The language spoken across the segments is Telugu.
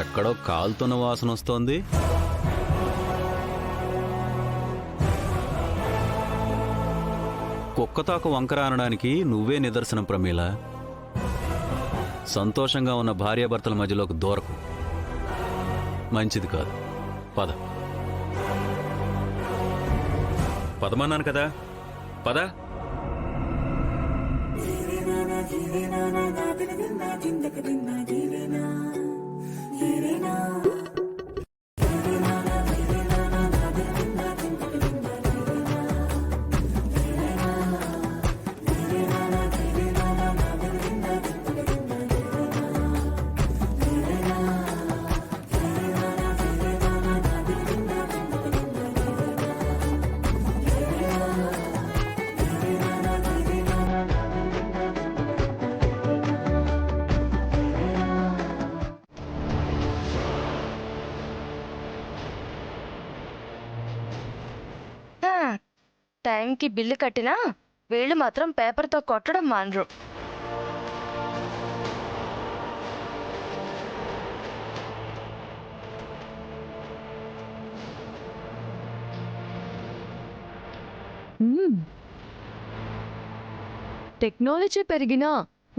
ఎక్కడో కాలుతున్న వాసన వస్తోంది. కుక్కతాకు వంకర అనడానికి నువ్వే నిదర్శనం ప్రమీల. సంతోషంగా ఉన్న భార్యాభర్తల మధ్యలోకి దూరకు. మంచిది కాదు. పద పదమన్నాను కదా, పద. టైంకి బిల్లు కట్టినా వీళ్ళు మాత్రం పేపర్తో కొట్టడం మానరు. టెక్నాలజీ పెరిగినా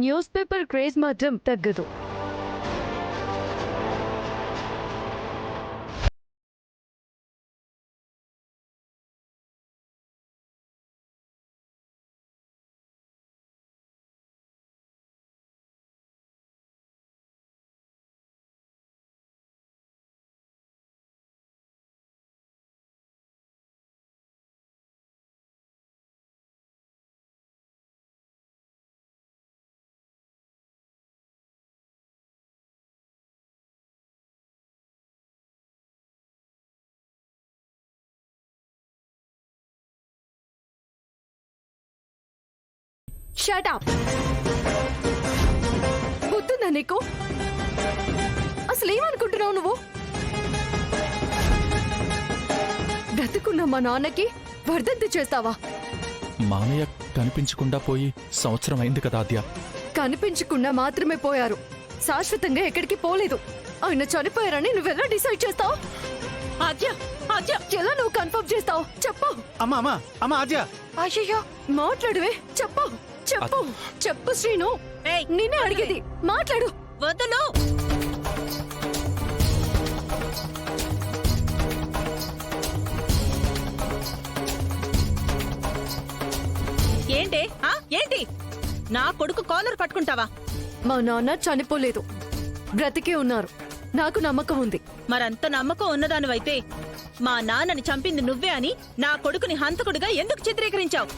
న్యూస్ పేపర్ క్రేజ్ మాత్రం తగ్గదు. Shut up. గుర్తుందా నీకు? అసలు ఏమనుకుంటున్నావు నువ్వు? బ్రతుకున్న మా నాన్నకి వర్ధంతి చేస్తావా? మామయ్య కనిపించకుండా పోయి సంవత్సరం అయింది కదా ఆద్య. కనిపించకుండా మాత్రమే పోయారు, శాశ్వతంగా ఎక్కడికి పోలేదు. ఆయన చనిపోయారని నువ్వెలా డిసైడ్ చేస్తావు? ఎలా నువ్వు కన్ఫర్మ్ చేస్తావు? చెప్పు. అమ్మా ఆద్య. అయ్యో మాట్లాడువే. చెప్పు చెప్పు చెప్పు శ్రీను. నిన్నే అడిగేది, మాట్లాడు. వదలు. ఏంటి ఏంటి నా కొడుకు కాలర్ పట్టుకుంటావా? మా నాన్న చనిపోలేదు, బ్రతికే ఉన్నారు. నాకు నమ్మకం ఉంది. మరంత నమ్మకం ఉన్నదానివైతే మా నాన్నని చంపింది నువ్వే అని నా కొడుకుని హంతకుడిగా ఎందుకు చిత్రీకరించావు?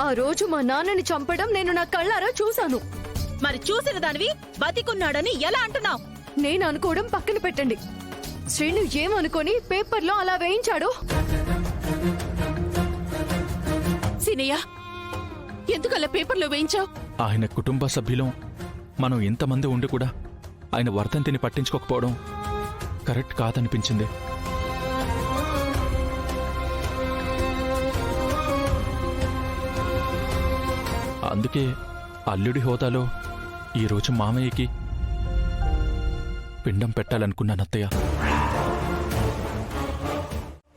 ఆ రోజు మా నాన్నని చంపడం నేను నా కళ్ళారా చూశాను. మరి చూసిన దానివి బతికున్నాడని ఎలా అంటున్నావు? నేను అనుకోవడం పక్కన పెట్టండి. శ్రీను ఏమనుకొని పేపర్లో అలా వేయించాడు? సినయ్య, ఎందుకు అలా పేపర్లో వేయించావు? ఆయన కుటుంబ సభ్యులం మనం ఇంతమంది ఉండి కూడా ఆయన వర్ధంతిని పట్టించుకోకపోవడం కరెక్ట్ కాదనిపించింది. అందుకే అల్లుడి హోదాలో ఈరోజు మామయ్యకి పిండం పెట్టాలనుకున్నాను అత్తయ్య.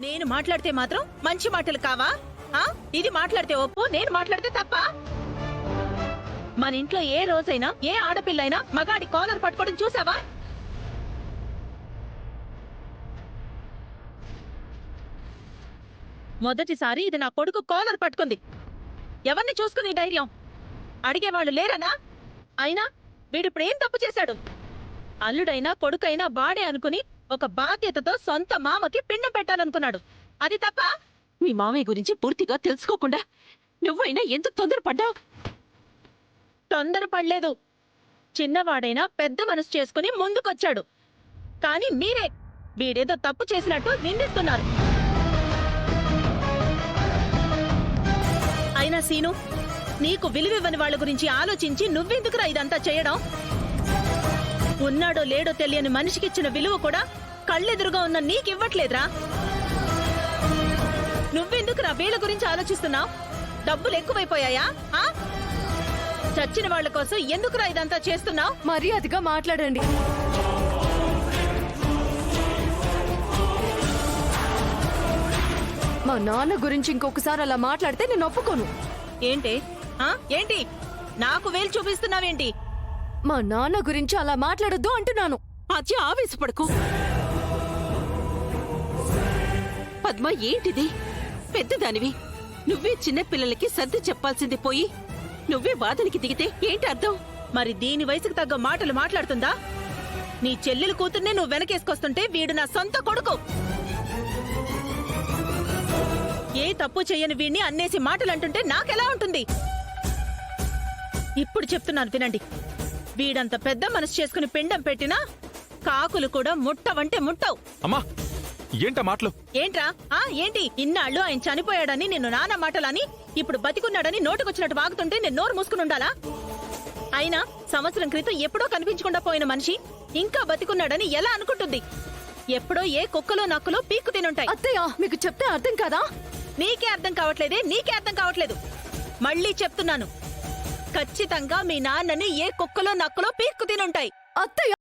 నేను మాట్లాడితే మాత్రం మంచి మాటలు కావా? ఇది మాట్లాడితే ఒప్పు, నేను మాట్లాడితే తప్ప? మన ఇంట్లో ఏ రోజైనా ఏ ఆడపిల్లైనా మగాడి కాలర్ పట్టుకోవడం చూసావా? మొదటిసారి ఇది నా కొడుకు కాలర్ పట్టుకుంది. ఎవరిని చూసుకుని ధైర్యం? అడిగేవాళ్ళు లేరనా? అయినా వీడిప్పుడు ఏం తప్పు చేశాడు? అల్లుడైనా కొడుకైనా వాడే అనుకుని ఒక బాధ్యతతో సొంత మామకి పిండం పెట్టాలనుకున్నాడు. అది తప్ప? మీ మామయ్య గురించి పూర్తిగా తెలుసుకోకుండా నువ్వైనా ఎందుకు తొందరపడ్డావు? తొందరపడలేదు. చిన్నవాడైనా పెద్ద మనసు చేసుకుని ముందుకొచ్చాడు. కానీ మీరే వీడేదో తప్పు చేసినట్టు నిందిస్తున్నారు. అయినా సీను, నీకు విలువివ్వని వాళ్ళ గురించి ఆలోచించి నువ్వెందుకురా ఇదంతా చేయడం? ఉన్నాడో లేడో తెలియని మనిషికిచ్చిన విలువ కూడా కళ్ళెదురుగా ఉన్న నీకివ్వట్లేదురా. నువ్వెందుకురా వీళ్ళ గురించి ఆలోచిస్తున్నావు? డబ్బులు ఎక్కువైపోయాయా? చచ్చిన వాళ్ళ కోసం ఎందుకురా ఇదంతా చేస్తున్నావు? మర్యాదగా మాట్లాడండి. మా నాన్న గురించి ఇంకొకసారి అలా మాట్లాడితే నేను ఒప్పుకోను. ఏంటి ఏంటి నాకు వేలు చూపిస్తున్నావేంటి? మా నాన్న గురించి అలా మాట్లాడొద్దు అంటున్నాను. అచ్చి ఆవేశపడకు. పద్మ, ఏంటిది? పెద్దదానివి, నువ్వే చిన్న పిల్లలకి సర్ది చెప్పాల్సింది పోయి నువ్వే వాదనకి దిగితే ఏంటి అర్థం? మరి దీని వయసుకు తగ్గ మాటలు మాట్లాడుతుందా? నీ చెల్లెలు కూతుర్నే నువ్వు వెనకేసుకొస్తుంటే వీడు నా సొంత కొడుకు. ఏ తప్పు చెయ్యని వీడిని అన్నేసి మాటలంటుంటే నాకెలా ఉంటుంది? ఇప్పుడు చెప్తున్నాను వినండి. వీడంత పెద్ద మనసు చేసుకుని పిండం పెట్టినా కాకులు కూడా ముట్టవంటే ముట్టవు. అమ్మా, ఏంటా మాటలు? ఏంట్రా ఏంటి? ఇన్నాళ్ళు ఆయన చనిపోయాడని నిన్ను నాన్న మాటలని, ఇప్పుడు బతికున్నాడని నోటుకొచ్చినట్టు వాగుతుంటే నేను నోరు మూసుకుని ఉండాలా? అయినా సంవత్సరం క్రితం ఎప్పుడో కనిపించకుండా పోయిన మనిషి ఇంకా బతికున్నాడని ఎలా అనుకుంటుంది? ఎప్పుడో ఏ కుక్కలో నక్కలో పీక్కు తినుంటాయి. అత్తయ్య, మీకు చెప్తే అర్థం కాదా? నీకే అర్థం కావట్లేదే? నీకే అర్థం కావట్లేదు. మళ్ళీ చెప్తున్నాను, ఖచ్చితంగా మీ నాన్నని ఏ కుక్కలో నక్కలో పీక్కు తినుంటాయి. అత్తయ్య